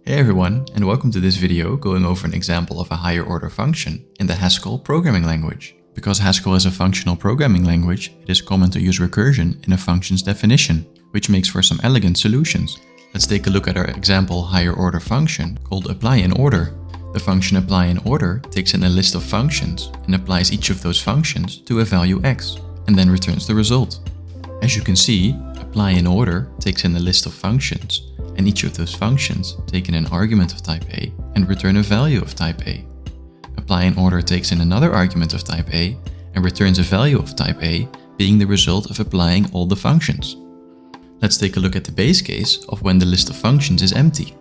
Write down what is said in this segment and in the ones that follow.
Hey everyone, and welcome to this video going over an example of a higher order function in the Haskell programming language. Because Haskell is a functional programming language, it is common to use recursion in a function's definition, which makes for some elegant solutions. Let's take a look at our example higher order function called apply in order. The function apply in order takes in a list of functions and applies each of those functions to a value x, and then returns the result. As you can see, apply in order takes in a list of functions, and each of those functions take in an argument of type A and return a value of type A. Apply in order takes in another argument of type A and returns a value of type A, being the result of applying all the functions. Let's take a look at the base case of when the list of functions is empty.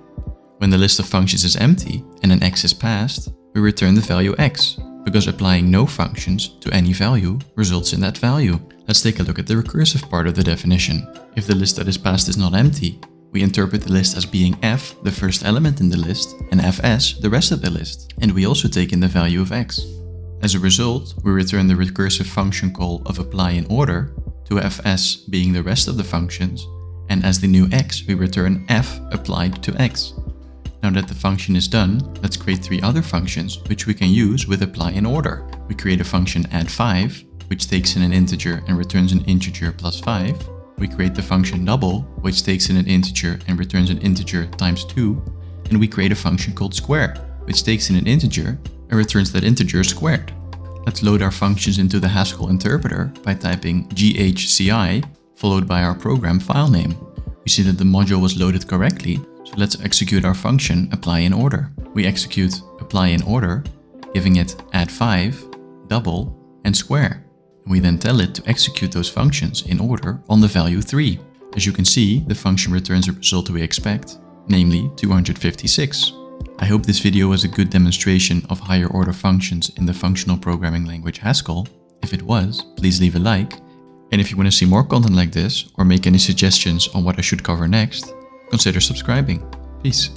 When the list of functions is empty and an x is passed, we return the value x, because applying no functions to any value results in that value. Let's take a look at the recursive part of the definition. If the list that is passed is not empty, we interpret the list as being f, the first element in the list, and fs, the rest of the list, and we also take in the value of x. As a result, we return the recursive function call of apply in order to fs being the rest of the functions, and as the new x we return f applied to x. Now that the function is done, let's create three other functions which we can use with apply in order. We create a function add5, which takes in an integer and returns an integer plus 5. We create the function double, which takes in an integer and returns an integer times 2. And we create a function called square, which takes in an integer and returns that integer squared. Let's load our functions into the Haskell interpreter by typing ghci, followed by our program file name. We see that the module was loaded correctly, so let's execute our function apply in order. We execute apply in order, giving it add5, double, and square. We then tell it to execute those functions in order on the value 3. As you can see, the function returns the result we expect, namely 256. I hope this video was a good demonstration of higher order functions in the functional programming language Haskell. If it was, please leave a like. And if you want to see more content like this or make any suggestions on what I should cover next, consider subscribing. Peace.